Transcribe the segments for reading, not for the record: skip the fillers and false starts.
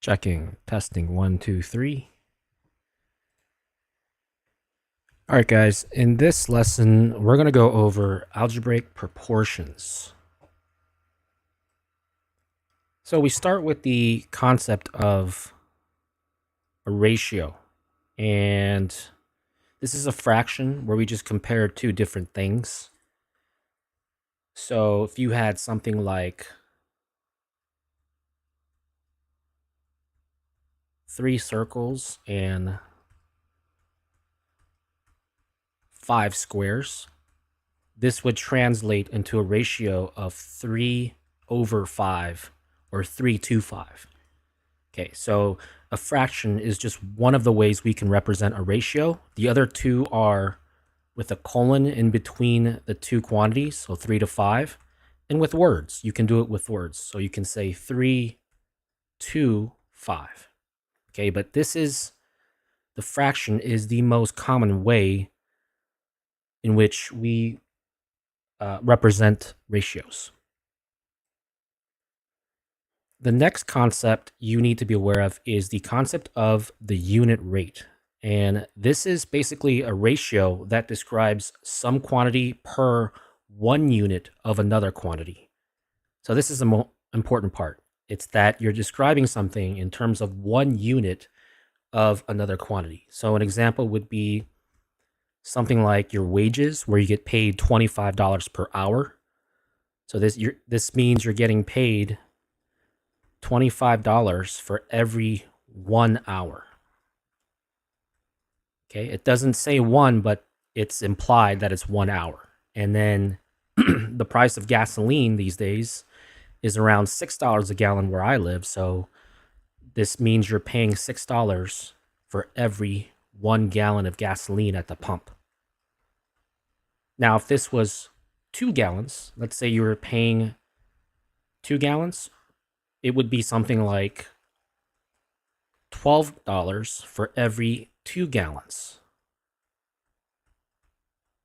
Checking, testing, 1, 2, 3. All right, guys, in this lesson, we're going to go over algebraic proportions. So we start with the concept of a ratio, and this is a fraction where we just compare two different things. So if you had something like 3 circles and 5 squares, this would translate into a ratio of 3/5 or 3/5. Okay, so a fraction is just one of the ways we can represent a ratio. The other two are with a colon in between the two quantities, so 3/5, and with words. You can do it with words. So you can say 3/5. Okay, but the fraction is the most common way in which we represent ratios. The next concept you need to be aware of is the concept of the unit rate. And this is basically a ratio that describes some quantity per 1 unit of another quantity. So this is the important part. It's that you're describing something in terms of 1 unit of another quantity. So an example would be something like your wages, where you get paid $25 per hour. So this means you're getting paid $25 for every 1 hour. Okay, it doesn't say 1, but it's implied that it's 1 hour. And then the price of gasoline these days is around $6 a gallon where I live. So this means you're paying $6 for every 1 gallon of gasoline at the pump. Now, if this was 2 gallons, let's say you were paying 2 gallons, it would be something like $12 for every 2 gallons.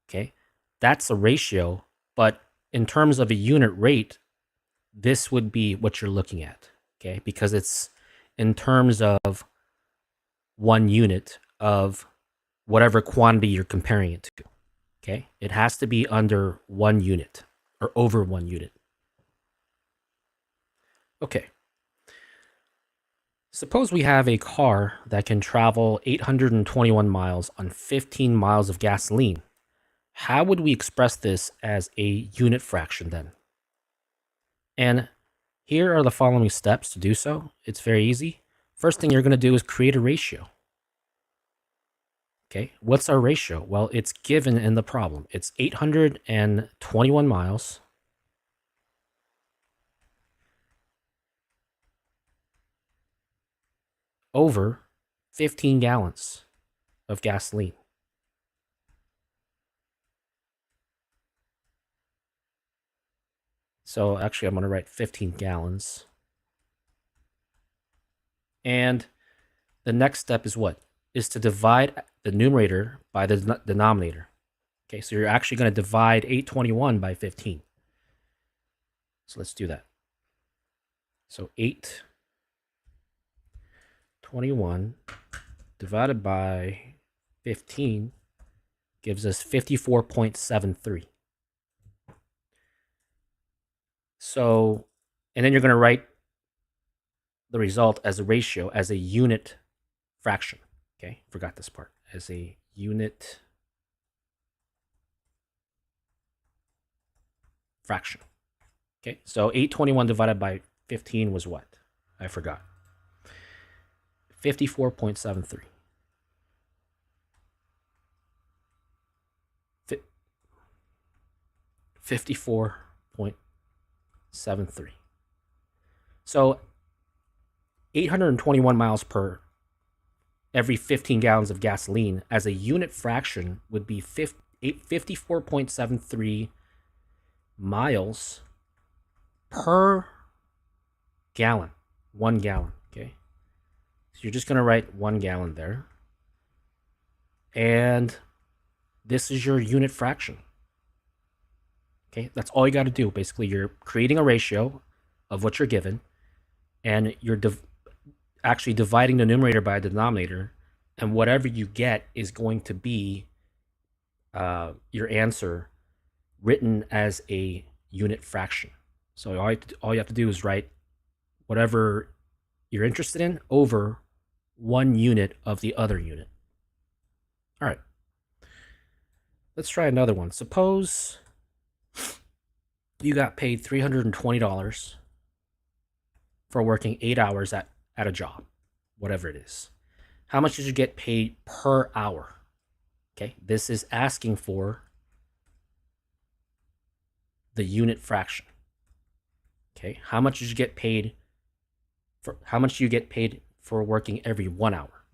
Okay, that's a ratio, but in terms of a unit rate, this would be what you're looking at, okay, because it's in terms of 1 unit of whatever quantity you're comparing it to. Okay, it has to be under 1 unit or over 1 unit. Okay. Suppose we have a car that can travel 821 miles on 15 miles of gasoline. How would we express this as a unit fraction then? And here are the following steps to do so. It's very easy. First thing you're going to do is create a ratio. Okay, what's our ratio? Well, it's given in the problem. It's 821 miles over 15 gallons of gasoline. So actually, I'm going to write 15 gallons. And the next step is what? Is to divide the numerator by the denominator. Okay, so you're actually going to divide 821 by 15. So let's do that. So 821 divided by 15 gives us 54.73. So, and then you're going to write the result as a ratio, as a unit fraction. Okay, forgot this part. As a unit fraction. Okay, so 821 divided by 15 was what? I forgot. 54.73. 54.73. So 821 miles per every 15 gallons of gasoline as a unit fraction would be 54.73 miles per gallon. 1 gallon, okay? So you're just going to write 1 gallon there. And this is your unit fraction. Okay, that's all you got to do. Basically, you're creating a ratio of what you're given, and you're actually dividing the numerator by the denominator, and whatever you get is going to be your answer written as a unit fraction. So all you have to do is write whatever you're interested in over 1 unit of the other unit. All right. Let's try another one. Suppose you got paid $320 for working 8 hours at a job, whatever it is. How much did you get paid per hour? Okay, this is asking for the unit fraction. Okay, how much did you get paid for working every 1 hour?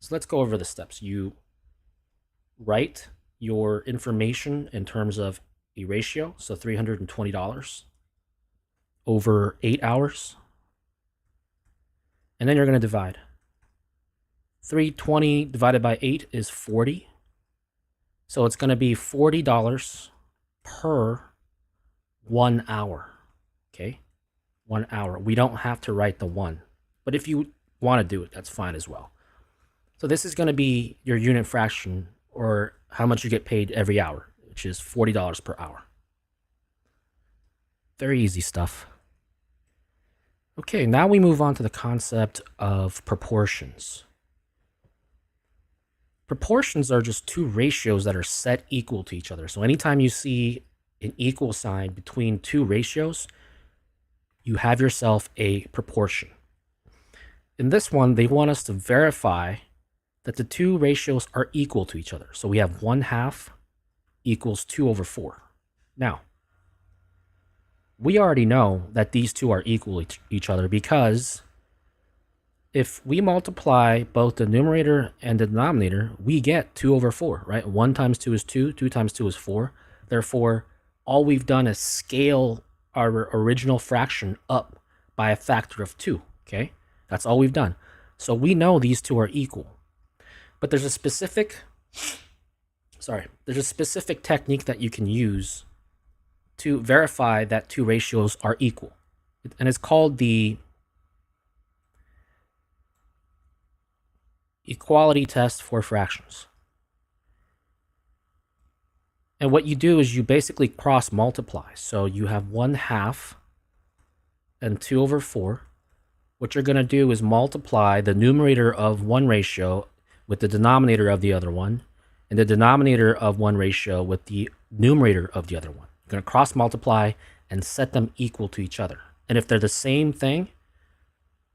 So let's go over the steps. You write your information in terms of a ratio, so $320 over 8 hours. And then you're going to divide. 320 divided by 8 is 40. So it's going to be $40 per 1 hour. Okay? 1 hour. We don't have to write the 1. But if you want to do it, that's fine as well. So this is going to be your unit fraction, or how much you get paid every hour, which is $40 per hour. Very easy stuff. Okay, now we move on to the concept of proportions. Proportions are just two ratios that are set equal to each other. So anytime you see an equal sign between two ratios, you have yourself a proportion. In this one, they want us to verify that the two ratios are equal to each other. So we have 1/2 equals 2/4. Now, we already know that these two are equal to each other, because if we multiply both the numerator and the denominator, we get 2/4, right? 1 times 2 is 2, 2 times 2 is 4. Therefore, all we've done is scale our original fraction up by a factor of 2, okay? That's all we've done. So we know these two are equal. But there's a specific technique that you can use to verify that two ratios are equal. And it's called the equality test for fractions. And what you do is you basically cross multiply. So you have 1/2 and 2/4. What you're going to do is multiply the numerator of one ratio with the denominator of the other one, and the denominator of one ratio with the numerator of the other one. You're going to cross multiply and set them equal to each other. And if they're the same thing,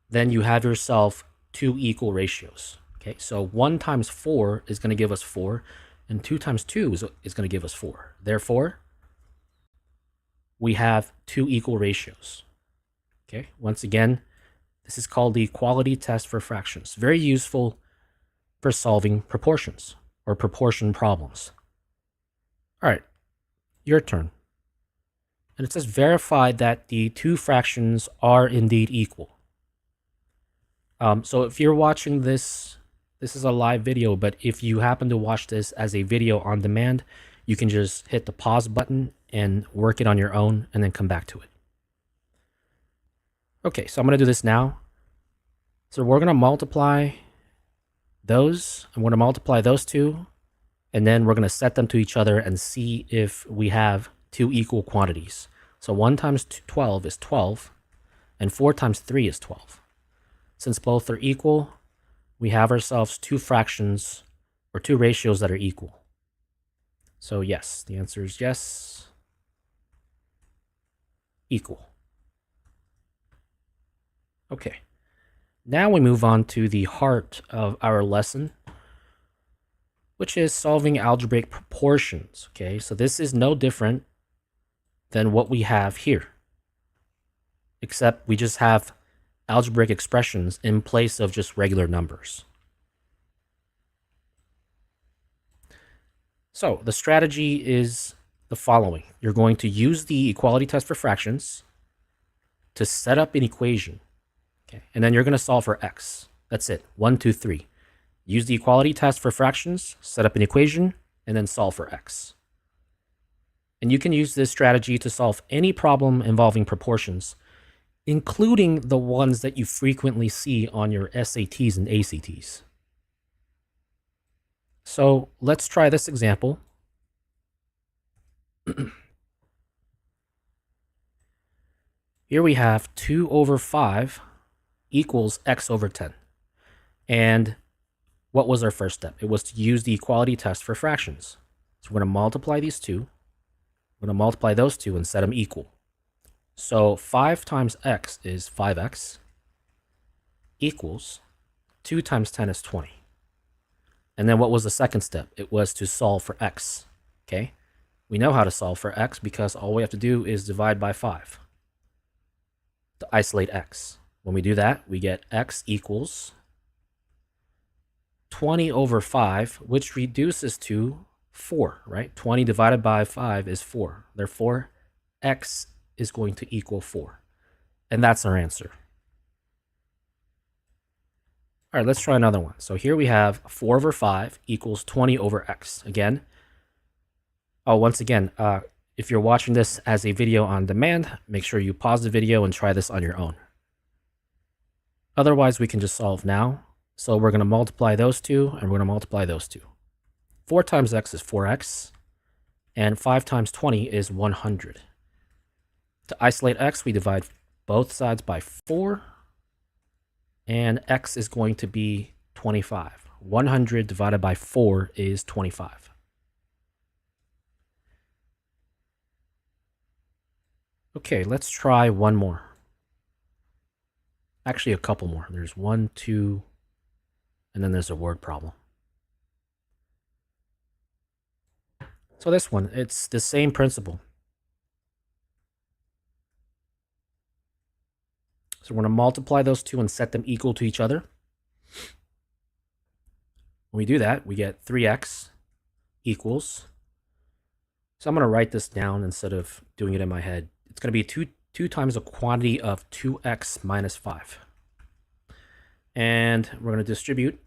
then you have yourself two equal ratios. Okay, so 1 times 4 is going to give us 4, and 2 times 2 is going to give us 4. Therefore, we have two equal ratios. Okay, once again, this is called the equality test for fractions. Very useful for solving proportions or proportion problems. All right, your turn. And it says verify that the two fractions are indeed equal. So if you're watching this, this is a live video, but if you happen to watch this as a video on demand, you can just hit the pause button and work it on your own and then come back to it. Okay, so I'm going to do this now. So we're going to multiply those. I'm going to multiply those two, and then we're going to set them to each other and see if we have two equal quantities. So 1 times 12 is 12, and 4 times 3 is 12. Since both are equal, we have ourselves two fractions or two ratios that are equal. So yes, the answer is yes, equal. Okay, now we move on to the heart of our lesson, which is solving algebraic proportions. Okay, so this is no different than what we have here, except we just have algebraic expressions in place of just regular numbers. So the strategy is the following. You're going to use the equality test for fractions to set up an equation. Okay, and then you're going to solve for x. That's it. 1, 2, 3. Use the equality test for fractions, set up an equation, and then solve for x. And you can use this strategy to solve any problem involving proportions, including the ones that you frequently see on your SATs and ACTs. So let's try this example. Here we have 2 over 5 equals x over 10. And what was our first step? It was to use the equality test for fractions. So we're going to multiply these two. We're going to multiply those two and set them equal. So 5 times x is 5x equals 2 times 10 is 20. And then what was the second step? It was to solve for x. Okay? We know how to solve for x because all we have to do is divide by 5 to isolate x. When we do that, we get x equals 20 over 5, which reduces to 4, right? 20 divided by 5 is 4. Therefore, x is going to equal 4. And that's our answer. All right, let's try another one. So here we have 4 over 5 equals 20 over x. Again, once again, if you're watching this as a video on demand, make sure you pause the video and try this on your own. Otherwise, we can just solve now. So we're going to multiply those two, and we're going to multiply those two. 4 times x is 4x, and 5 times 20 is 100. To isolate x, we divide both sides by 4, and x is going to be 25. 100 divided by 4 is 25. Okay, let's try one more. Actually, a couple more. There's 1, 2, and then there's a word problem. So this one, it's the same principle. So we're going to multiply those two and set them equal to each other. When we do that, we get 3x equals. So I'm going to write this down instead of doing it in my head. It's going to be 2 times the quantity of 2x minus 5. And we're going to distribute.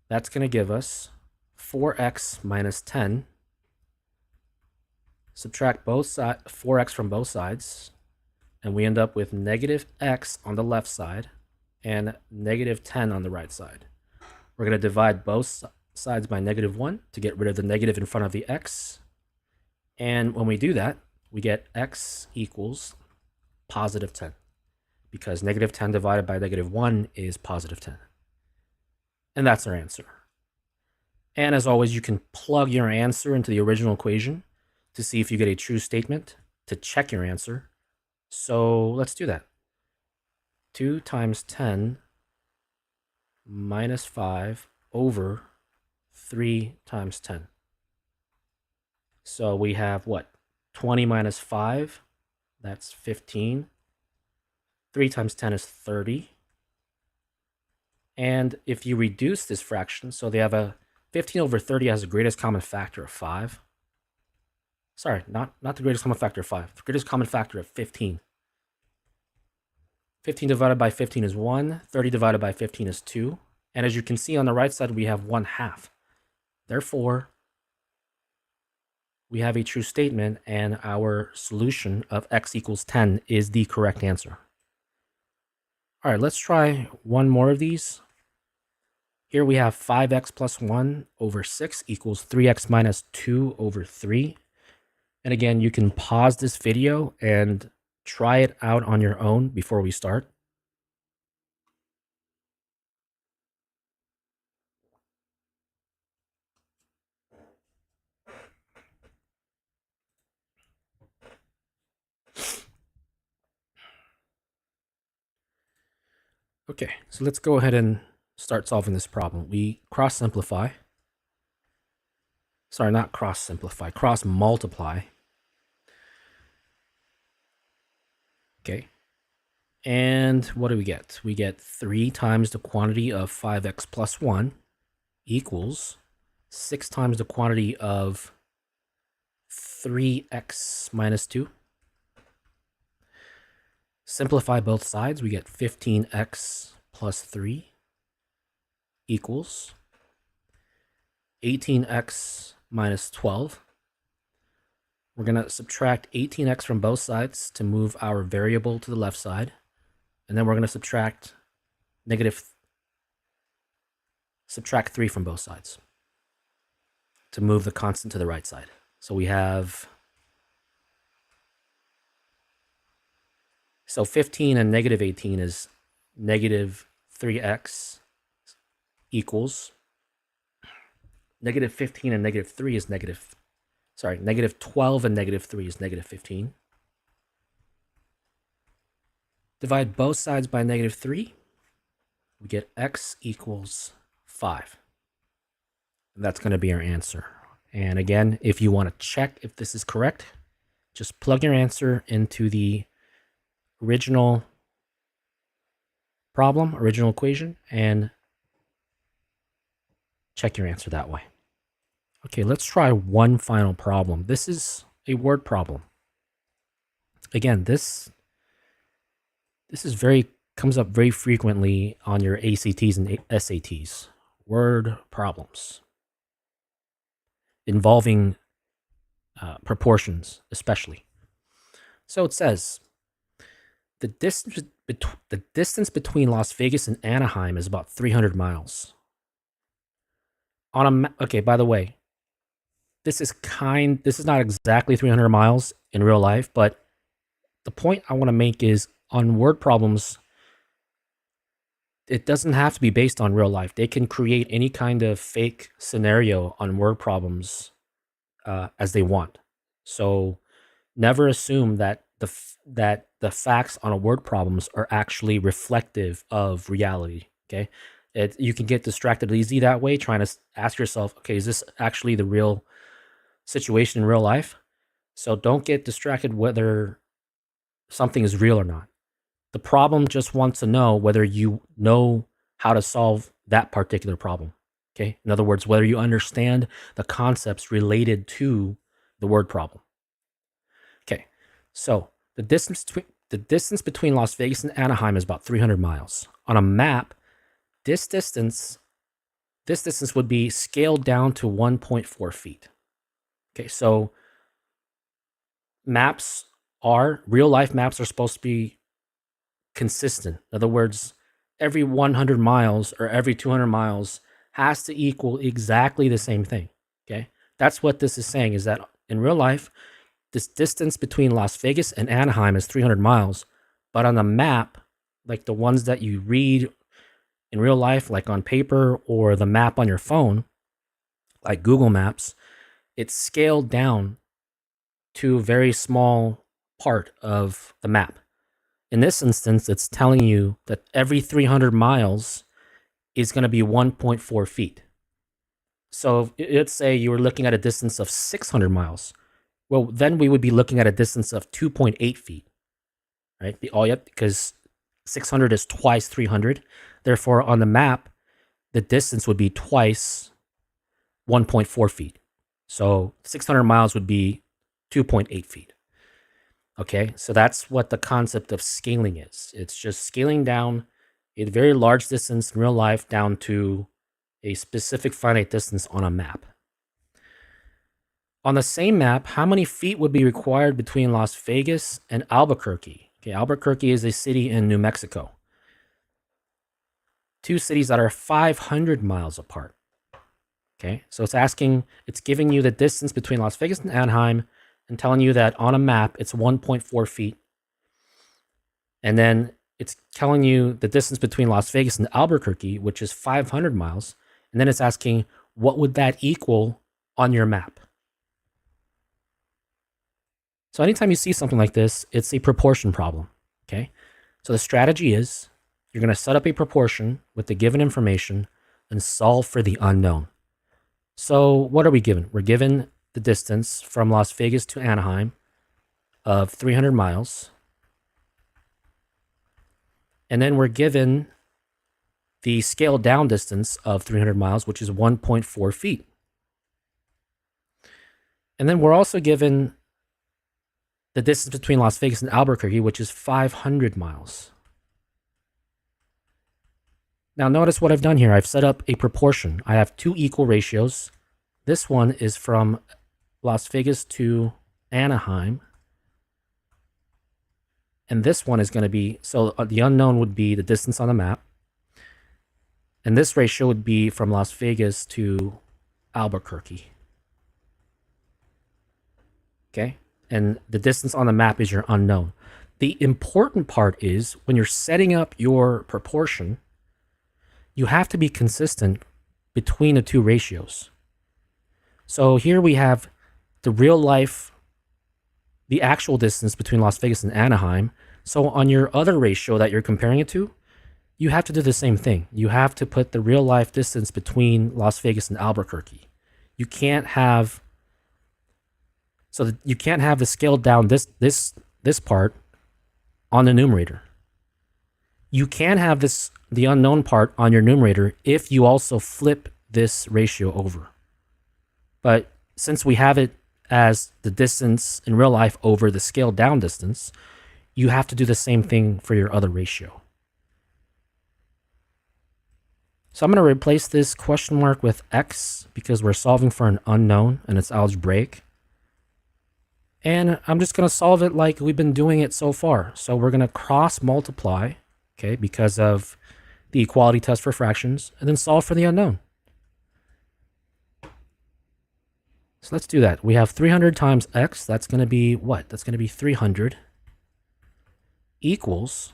That's going to give us 4x minus 10. Subtract both 4x from both sides. And we end up with negative x on the left side and negative 10 on the right side. We're going to divide both sides by negative 1 to get rid of the negative in front of the x. And when we do that, we get x equals positive 10, because negative 10 divided by negative 1 is positive 10. And that's our answer. And as always, you can plug your answer into the original equation to see if you get a true statement to check your answer. So let's do that. 2 times 10 minus 5 over 3 times 10. So we have what? 20 minus 5, that's 15. 3 times 10 is 30. And if you reduce this fraction, so they have a 15 over 30 has the greatest common factor of 5. Sorry, not the greatest common factor of 5. The greatest common factor of 15. 15 divided by 15 is 1. 30 divided by 15 is 2. And as you can see on the right side, we have 1/2. Therefore, we have a true statement, and our solution of x equals 10 is the correct answer. All right, let's try one more of these. Here we have 5x plus 1 over 6 equals 3x minus 2 over 3. And again, you can pause this video and try it out on your own before we start. Okay, so let's go ahead and start solving this problem. We cross-simplify. Sorry, not cross-simplify, cross-multiply. Okay. And what do we get? We get 3 times the quantity of 5x plus 1 equals 6 times the quantity of 3x minus 2. Simplify both sides, we get 15x plus 3 equals 18x minus 12. We're going to subtract 18x from both sides to move our variable to the left side. And then we're going to subtract 3 from both sides to move the constant to the right side. So we have, so 15 and negative 18 is negative 3x equals, negative 15 and negative 3 is negative 12 and negative 3 is negative 15. Divide both sides by negative 3. We get x equals 5. And that's going to be our answer. And again, if you want to check if this is correct, just plug your answer into the original problem, original equation, and check your answer that way. Okay, let's try one final problem. This is a word problem. Again, this is comes up very frequently on your ACTs and SATs. Word problems involving proportions, especially. So it says the distance between Las Vegas and Anaheim is about 300 miles. Okay, by the way, this is not exactly 300 miles in real life, but the point I want to make is on word problems, it doesn't have to be based on real life. They can create any kind of fake scenario on word problems as they want. So never assume that the facts on a word problems are actually reflective of reality. Okay, you can get distracted easy that way, trying to ask yourself, okay, is this actually the real situation in real life? So don't get distracted whether something is real or not. The problem just wants to know whether you know how to solve that particular problem. Okay, in other words, whether you understand the concepts related to the word problem. Okay, so the distance between Las Vegas and Anaheim is about 300 miles. On a map, this distance would be scaled down to 1.4 feet. Okay, so real life maps are supposed to be consistent. In other words, every 100 miles or every 200 miles has to equal exactly the same thing. Okay, that's what this is saying, is that in real life, this distance between Las Vegas and Anaheim is 300 miles, but on the map, like the ones that you read in real life, like on paper, or the map on your phone, like Google Maps, it's scaled down to a very small part of the map. In this instance, it's telling you that every 300 miles is going to be 1.4 feet. So let's say you were looking at a distance of 600 miles. Well, then we would be looking at a distance of 2.8 feet, right? Because 600 is twice 300. Therefore, on the map, the distance would be twice 1.4 feet. So 600 miles would be 2.8 feet. Okay, so that's what the concept of scaling is. It's just scaling down a very large distance in real life down to a specific finite distance on a map. On the same map, how many feet would be required between Las Vegas and Albuquerque? Okay, Albuquerque is a city in New Mexico. Two cities that are 500 miles apart. Okay, so it's giving you the distance between Las Vegas and Anaheim and telling you that on a map, it's 1.4 feet. And then it's telling you the distance between Las Vegas and Albuquerque, which is 500 miles. And then it's asking, what would that equal on your map? So anytime you see something like this, it's a proportion problem, okay? So the strategy is you're going to set up a proportion with the given information and solve for the unknown. So what are we given? We're given the distance from Las Vegas to Anaheim of 300 miles. And then we're given the scaled down distance of 300 miles, which is 1.4 feet. And then we're also given the distance between Las Vegas and Albuquerque, which is 500 miles. Now notice what I've done here. I've set up a proportion. I have two equal ratios. This one is from Las Vegas to Anaheim. And this one is going to be, so the unknown would be the distance on the map. And this ratio would be from Las Vegas to Albuquerque. Okay? And the distance on the map is your unknown. The important part is when you're setting up your proportion, you have to be consistent between the two ratios. So here we have the real life, the actual distance between Las Vegas and Anaheim. So on your other ratio that you're comparing it to, you have to do the same thing. You have to put the real life distance between Las Vegas and Albuquerque. You can't have, so you can't have the scaled down this part on the numerator. You can have the unknown part on your numerator if you also flip this ratio over. But since we have it as the distance in real life over the scaled down distance, you have to do the same thing for your other ratio. So I'm going to replace this question mark with x because we're solving for an unknown and it's algebraic. And I'm just going to solve it like we've been doing it so far. So we're going to cross multiply, okay, because of the equality test for fractions, and then solve for the unknown. So let's do that. We have 300 times x. That's going to be what? That's going to be 300 equals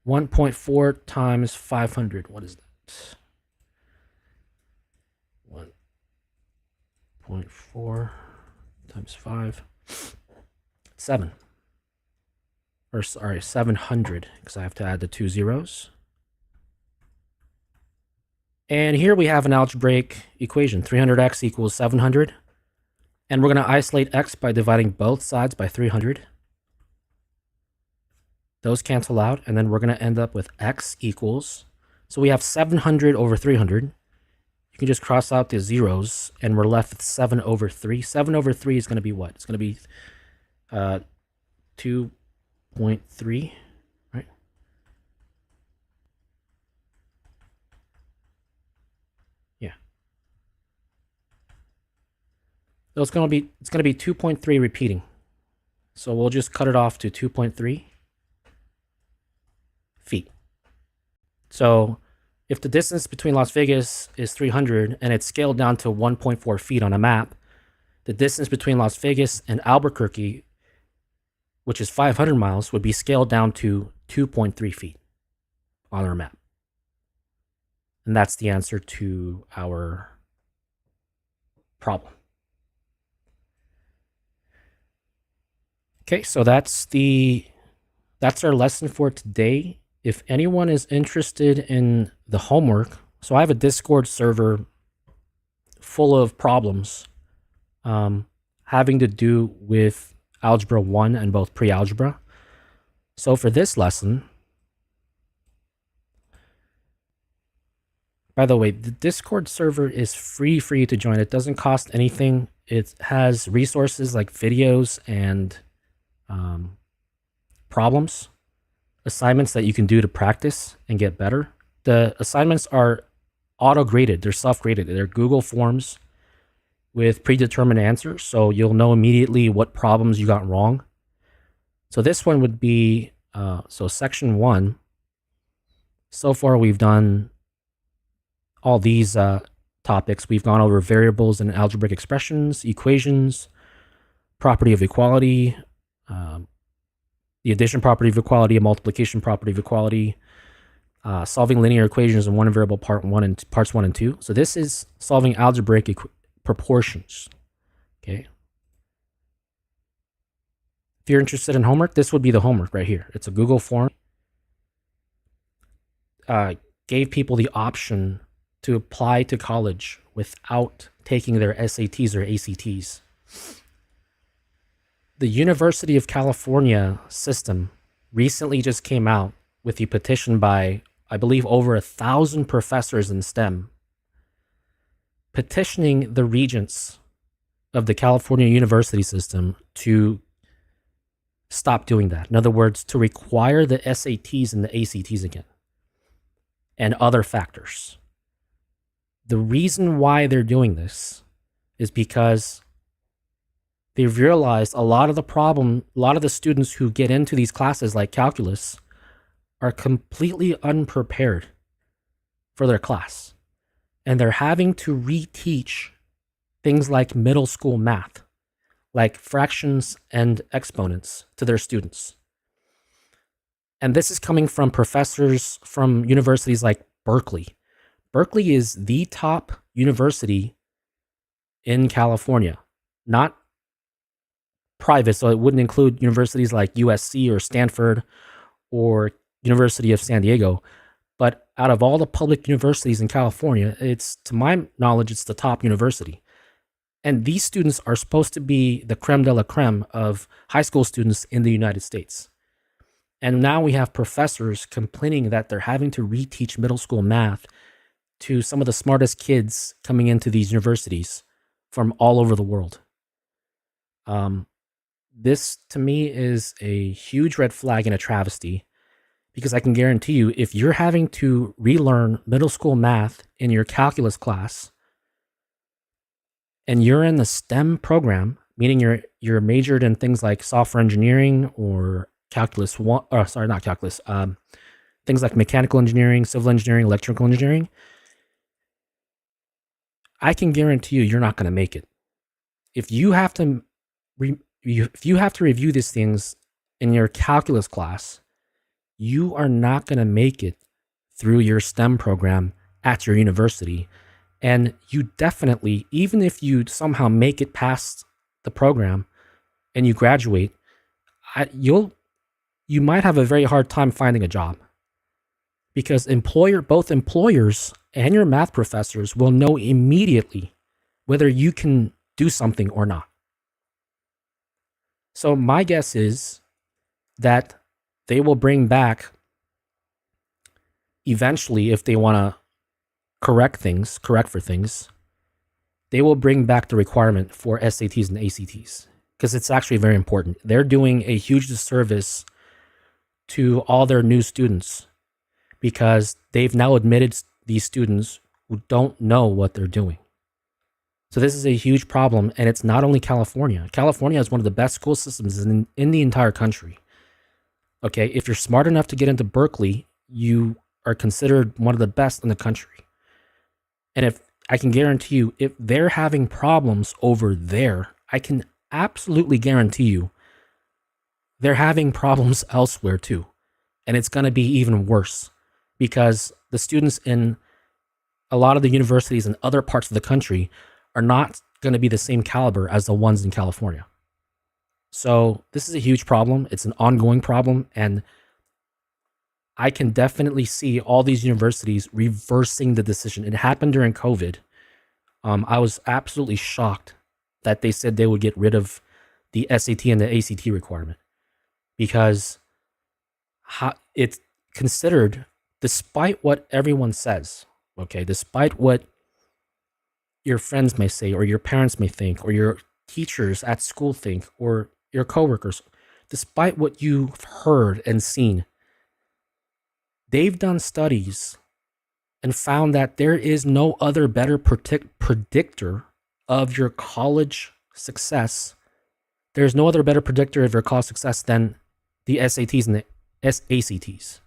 1.4 times 500. What is that? 1.4 times 5. 7. Or sorry, 700, because I have to add the 2 zeros. And here we have an algebraic equation. 300x equals 700. And we're going to isolate x by dividing both sides by 300. Those cancel out, and then we're going to end up with x equals, so we have 700 over 300. You can just cross out the zeros, and we're left with 7 over 3. 7 over 3 is going to be what? It's going to be 2.3, right? Yeah. So it's going to be 2.3 repeating. So we'll just cut it off to 2.3 feet. So if the distance between Las Vegas is 300 and it's scaled down to 1.4 feet on a map, the distance between Las Vegas and Albuquerque, which is 500 miles, would be scaled down to 2.3 feet on our map. And that's the answer to our problem. Okay, so that's our lesson for today. If anyone is interested in the homework, so I have a Discord server full of problems having to do with Algebra 1 and both pre-algebra. So for this lesson, by the way, the Discord server is free for you to join. It doesn't cost anything. It has resources like videos and problems, assignments that you can do to practice and get better. The assignments are auto-graded. They're self-graded. They're Google Forms with predetermined answers, so you'll know immediately what problems you got wrong. So this one would be, so section 1. So far we've done all these topics. We've gone over variables and algebraic expressions, equations, property of equality, the addition property of equality, a multiplication property of equality, solving linear equations in one variable parts 1 and 2. So this is solving algebraic proportions. Okay. If you're interested in homework, this would be the homework right here. It's a Google form. Gave people the option to apply to college without taking their SATs or ACTs. The University of California system recently just came out with a petition by, I believe, over 1,000 professors in STEM, petitioning the regents of the California university system to stop doing that. In other words, to require the SATs and the ACTs again, and other factors. The reason why they're doing this is because they've realized a lot of the students who get into these classes like calculus are completely unprepared for their class. And they're having to reteach things like middle school math, like fractions and exponents to their students. And this is coming from professors from universities like Berkeley. Berkeley is the top university in California, not private, so it wouldn't include universities like USC or Stanford or University of San Diego. But out of all the public universities in California, to my knowledge, it's the top university. And these students are supposed to be the creme de la creme of high school students in the United States. And now we have professors complaining that they're having to reteach middle school math to some of the smartest kids coming into these universities from all over the world. This, to me, is a huge red flag and a travesty, because I can guarantee you, if you're having to relearn middle school math in your calculus class, and you're in the STEM program, meaning you're majored in things like software engineering or calculus one, or sorry, not calculus, things like mechanical engineering, civil engineering, electrical engineering, I can guarantee you, you're not going to make it. If you have to review these things in your calculus class, you are not going to make it through your STEM program at your university. And you definitely, even if you somehow make it past the program and you graduate, you might have a very hard time finding a job, because both employers and your math professors will know immediately whether you can do something or not. So my guess is that they will bring back, eventually, if they want to correct for things, they will bring back the requirement for SATs and ACTs, because it's actually very important. They're doing a huge disservice to all their new students, because they've now admitted these students who don't know what they're doing. So this is a huge problem, and it's not only California. California has one of the best school systems in the entire country. Okay, if you're smart enough to get into Berkeley, you are considered one of the best in the country. And if I can guarantee you, if they're having problems over there, I can absolutely guarantee you they're having problems elsewhere too. And it's going to be even worse, because the students in a lot of the universities in other parts of the country are not going to be the same caliber as the ones in California. So this is a huge problem. It's an ongoing problem. And I can definitely see all these universities reversing the decision. It happened during COVID. I was absolutely shocked that they said they would get rid of the SAT and the ACT requirement, because it's considered, despite what everyone says, okay, despite what your friends may say, or your parents may think, or your teachers at school think, or your coworkers, despite what you've heard and seen, they've done studies and found that there is no other better predictor of your college success. There's no other better predictor of your college success than the SATs and the ACTs.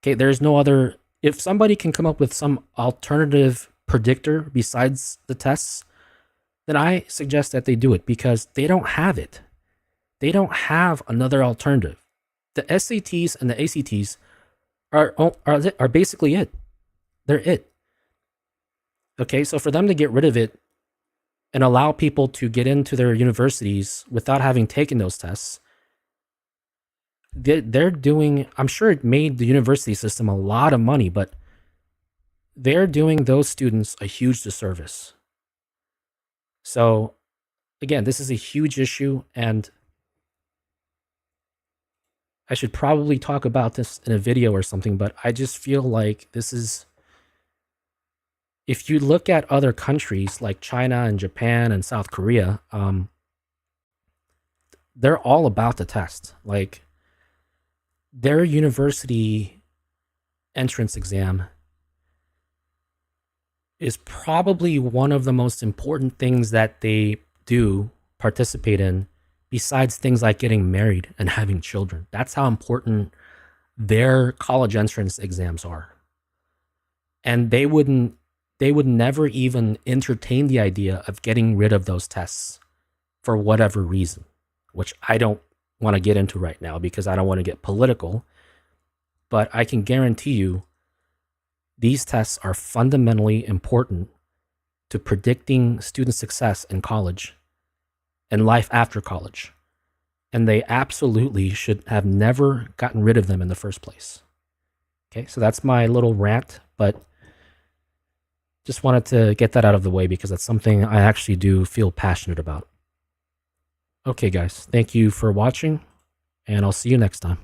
Okay, there's no other. If somebody can come up with some alternative predictor besides the tests, then I suggest that they do it, because they don't have it. They don't have another alternative. The SATs and the ACTs are basically it. They're it. Okay, so for them to get rid of it and allow people to get into their universities without having taken those tests, they're doing, I'm sure it made the university system a lot of money, but they're doing those students a huge disservice. So again, this is a huge issue, and I should probably talk about this in a video or something, but I just feel like this is, if you look at other countries like China and Japan and South Korea, they're all about the test. Like, their university entrance exam is probably one of the most important things that they do participate in, besides things like getting married and having children. That's how important their college entrance exams are. And they would never even entertain the idea of getting rid of those tests for whatever reason, which I don't want to get into right now because I don't want to get political. But I can guarantee you these tests are fundamentally important to predicting student success in college and life after college. And they absolutely should have never gotten rid of them in the first place. Okay, so that's my little rant, but just wanted to get that out of the way because that's something I actually do feel passionate about. Okay, guys, thank you for watching, and I'll see you next time.